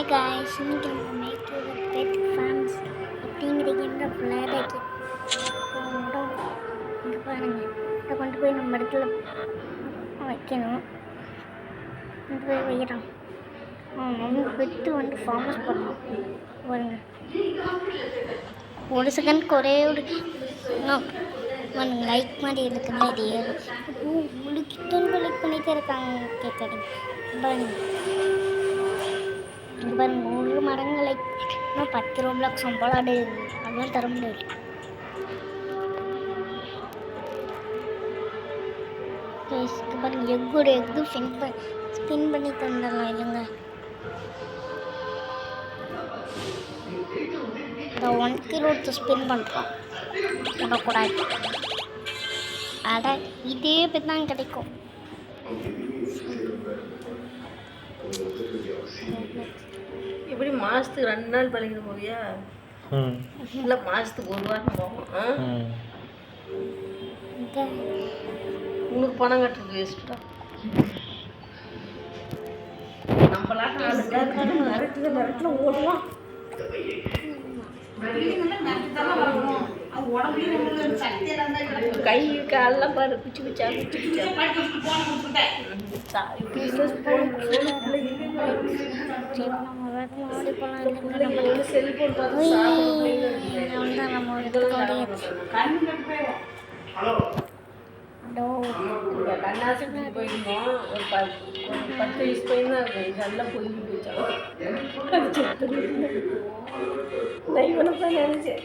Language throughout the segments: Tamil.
ஹாய் காய்ஸ், இன்னைக்கு நம்ம மேக் யூர் பெட் ஃபார்ம்ஸ் அப்படிங்கிற கேமில் விளையாடாக்கி இங்கே பாருங்கள். இதை கொண்டு போய் நம்ம இடத்துல வைக்கணும். கொண்டு போய் வைக்கிறோம். நம்ம பெட்டு வந்து ஃபார்மஸ் பண்ணணும். பாருங்க, ஒரு செகண்ட் ஒரே ஒரு லைக் மாதிரி இருக்குல்ல, இது முழுக்கிட்டு லைக் பண்ணிகிட்டே இருக்காங்க. கேட்குறீங்க பாருங்க, இங்கே பாருங்க, ஒரு மடங்கு லைக் இன்னும் 10 ரூபாய் சம்பளாடு அதெல்லாம் தர முடியாது. பாருங்க, எக்கோட எக்கு ஸ்பின் பண்ணி தந்துடலாம். இல்லைங்க, இந்த 1 கிலோ ஸ்பின் பண்ணுறோம். விடக்கூடாது. அட, இதே பேர் தான் கிடைக்கும். இப்படி மாதத்துக்கு 2 நாள் பழகிட்டு போவியா? இல்லை, மாதத்துக்கு 1 வாரம் போகும். உனக்கு பணம் கட்டுறது வேஸ்ட்டா? நம்மளாட்டம் மிரட்டில் ஓடுவோம். கை காலெல்லாம் பாரு, குச்சி குச்சா கண்ணாசிட்டு போயிருந்தோம். ஒரு 10 வயசு பையன் தான் இருக்கும். நல்லா பொங்கி போயிச்சான். நான் இவனை தான் நினைச்சேன்.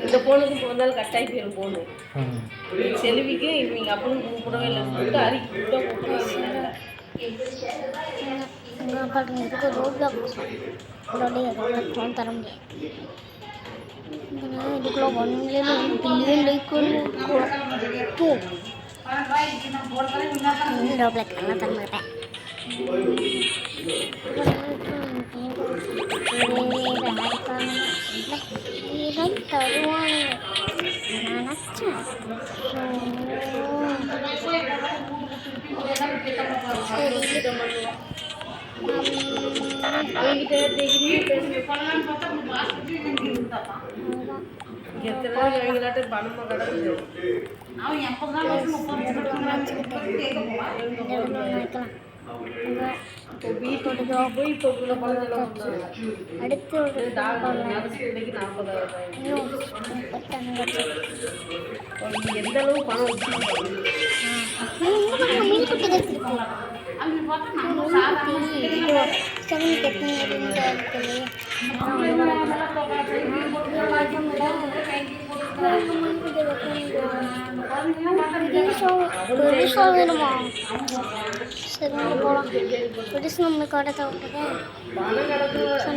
இந்த போனுக்கு போனாலும் கட்டாயி போயிடும். போனு செல்விக்கு இவங்க அப்பனும் கூப்பிடவே இல்லை. தர முடியாது. இதுக்குள்ள 1 பில்லியன் லைக் எல்லாம் தர மாட்டேன். தருவாங்க நினச்சேன். அடுத்து எந்த அளவு பணம் வேணுமா? சரி, போகலாம். புதுசு நம்ம கடை தவிர்த்துக்கேன்.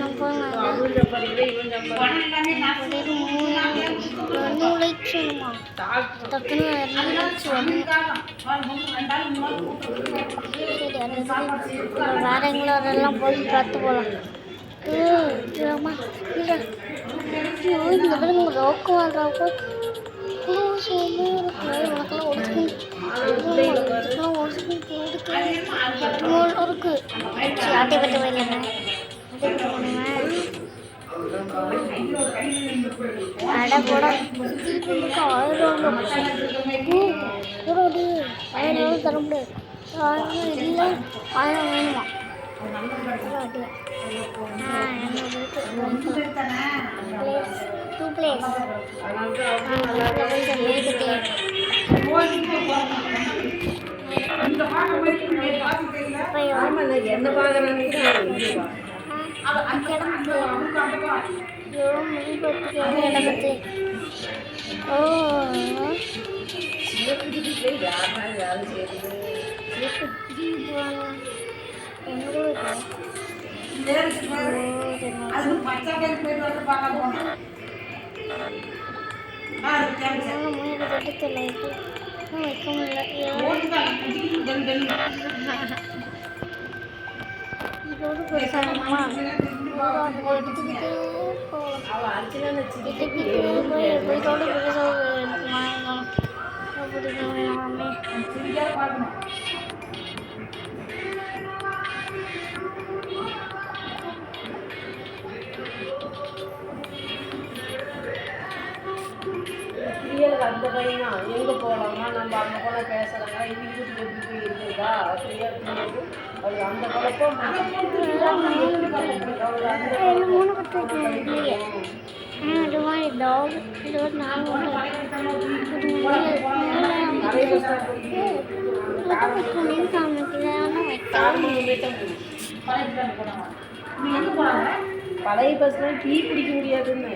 நம்ம போங்க. 2 லைக்ஸ் வேணுமா? டக்குன்னு 2 லைக்ஸ் வேணும். சரி, வேற எங்களை அதெல்லாம் போய் பார்த்து போகலாம். இந்த மாதிரி உங்கள் ரோக்கு வாழ்றாக்கோ உனக்கெல்லாம் ஒரு இருக்கு. ஆட்டை பற்ற வயல அடை போட 1000 தர முடியாது. 1000 இல்லை, 1000 வேணுமா? Two place. என்ன பாக்குறாங்க? இதோடு பெருசாகுமா அதை எடுத்துக்கிட்டே போகலாம். எடுத்துக்கிட்டே போய் இதோடு பெருசாக அப்படி எல்லாமே பிரியலுக்கு அந்த பையன் எங்கே போகலாமா நம்ம அந்த போனால் பேசுகிறாங்க இது வீட்டுக்கு எப்படி போய் இருக்குதா பிரியா பிள்ளைக்கு அது அந்த குழப்பம் மூணு பத்து இல்லையே இது மாதிரி டாக் இது ஒரு நாலு பழைய பஸ்ல டீ குடிக்க முடியாதுன்னு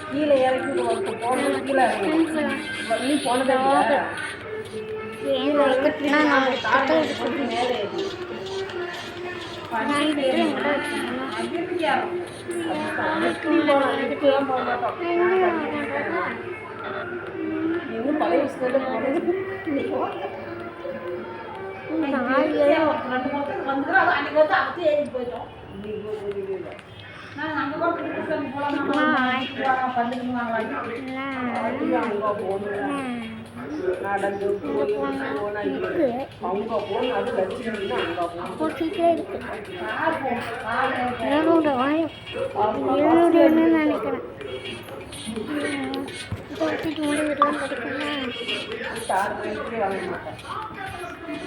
கீழே இறக்கி போனது கீழே நீ போனதா மேலே இன்னும் பழைய விஷயத்துல போனது போயிட்டோம் நடந்து அவங்க போன அது லட்சுமின்னா அங்கே நினைக்கிறேன் வாங்க மாட்டேன்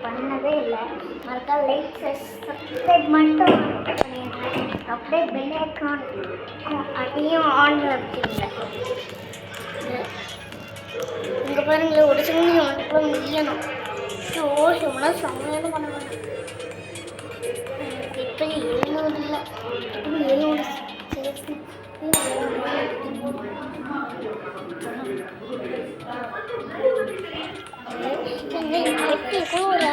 பண்ணதே இல்லை மறக்காம லைக் சப்ஸ்கிரைப் மட்டும் அப்படியே பெல் ஐக்கான் அதையும் ஆன்ல வச்சுருங்க. இங்கே பாருங்களேன் ஒரு சின்ன ஒன்று முடியணும் ஓஷம்னா சமையலும் பண்ண மாட்டேன். இப்போ 700 இல்லை இப்போ 700 சேர்த்து ஒரு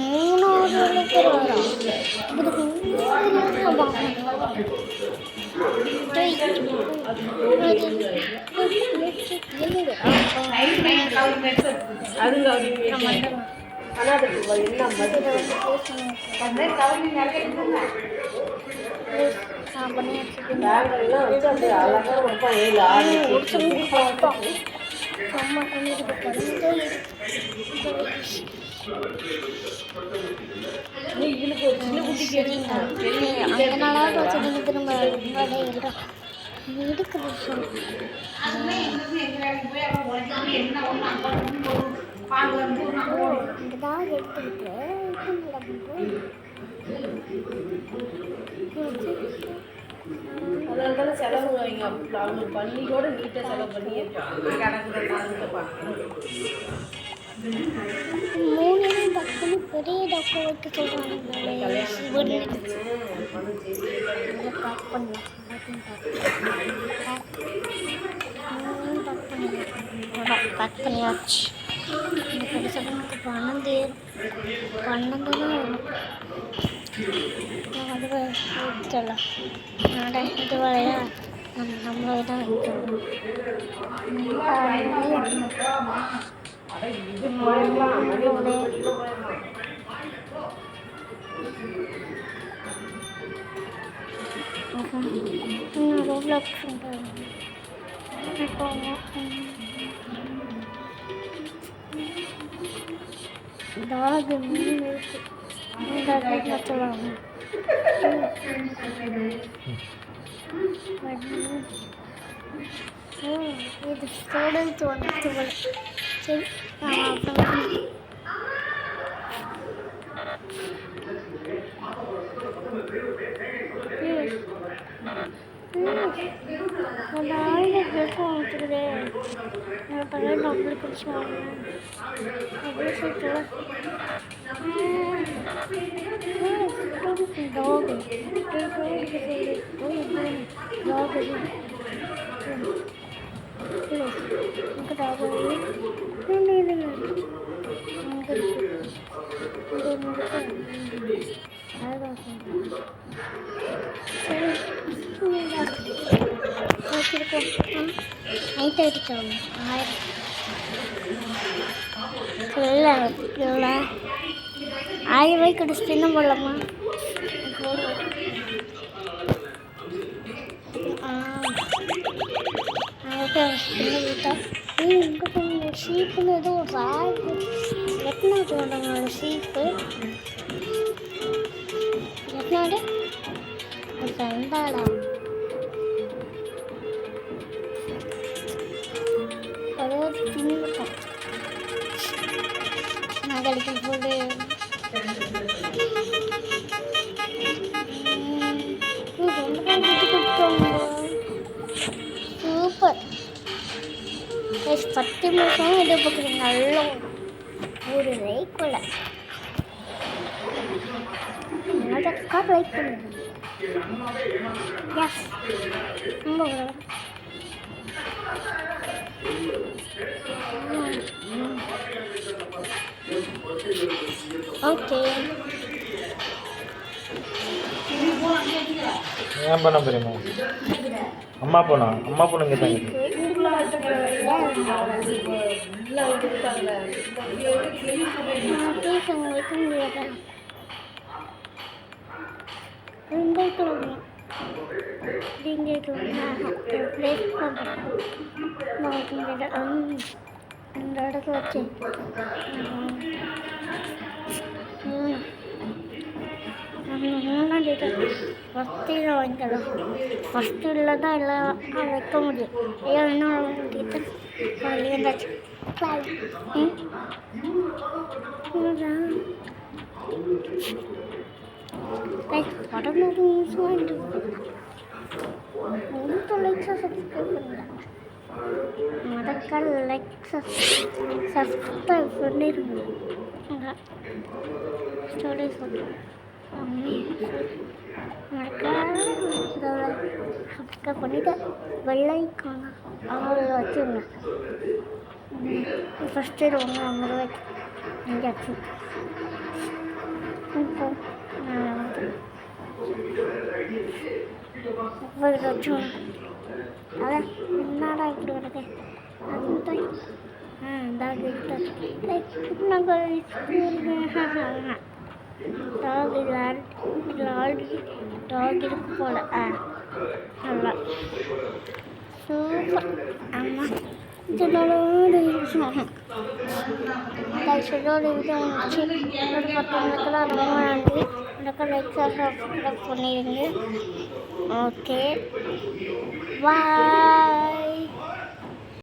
மூணாவது பேர் வரும் அதனால செலவு வைங்க அவங்க பண்ணி கூட நீட்டாக செலவு பண்ணி மூணு டாக்டர் பெரிய டாக்டர் வைக்க சொல்கிறாங்க. பேக் பண்ணியாச்சு. எனக்கு பன்னெண்டு தான் வரும். அது வைக்கலாம் இது வரையா நம்மளே தான் வைக்கணும். ரொம்ப டாக் சொல்லுவாங்க. இது ஸ்டூடெண்ட்ஸ் வந்து சரி பழைய டாக்டர் குடிச்சுவாங்க அப்படி சொல்லிட்டு டாக் டாக் எனக்கு டாக் இல்லை அதுதான் சொல்கிறேன். சரி வச்சுருக்கோம். நைட் ஆகிடுச்சோம் 1000 இல்லை இல்லை 1000 ரூபாய்க்கு கிடச்சிட்டு என்ன போடலாமா போடுவோம். இங்கே ஷீப்புன்னு ஏதோ ஒரு ராக் எத்தனாவது வேண்டாங்களோட ஷீப்பு எத்தனாவது ரெண்டாடா அதாவது தின்னுட்டோம் நாளைக்கு போது சூப்பர் 10 நிமிஷம் இதை பார்க்குறீங்க நல்ல ஒரு லைக்குள்ள அதற்கா லைக் பண்ணுங்க. எஸ் ரொம்ப ஓகே ஏன் பண்ண போறீங்க? அம்மா பொண்ணு இங்கே தாங்க. இந்த இடத்துல வச்சு ஃபஸ்ட்டில் வாங்கிக்கலாம். ஃபஸ்ட்டில் தான் எல்லாம் வைக்க முடியும். ஐயோ என்ன வாங்கிட்டு இருந்தாச்சு உடம்பு நிமிஷம் வாங்கிட்டு ஒன்றும் லைக்ஸாக சப்ஸ்கிரைப் பண்ணல. மறக்கால் லைக் சப்ஸ்கிரைப் பண்ணிடுங்க. ஸ்டோரி சொல்கிறேன் சப்ஸ்கிரைப் பண்ணிவிட்டு வெள்ளைக்கான அவங்கள வச்சுருங்க. ஃபஸ்ட்டு ரொம்ப 50 ரூபாய்க்கு எங்கேயாச்சு இப்போ வச்சோம். அதான் என்னடா இப்படி வருது அது டாக் டாக் இருக்கு போல. நல்லா சூப்பர். ஆமாம் இதோட வீடியோ வந்துச்சு. ஒரு 10 நிமிஷத்தில் ரொம்ப நன்றி. எனக்கு லைக் சப்ஸ்கிரைப் பண்ணிடுங்க. Okay bye.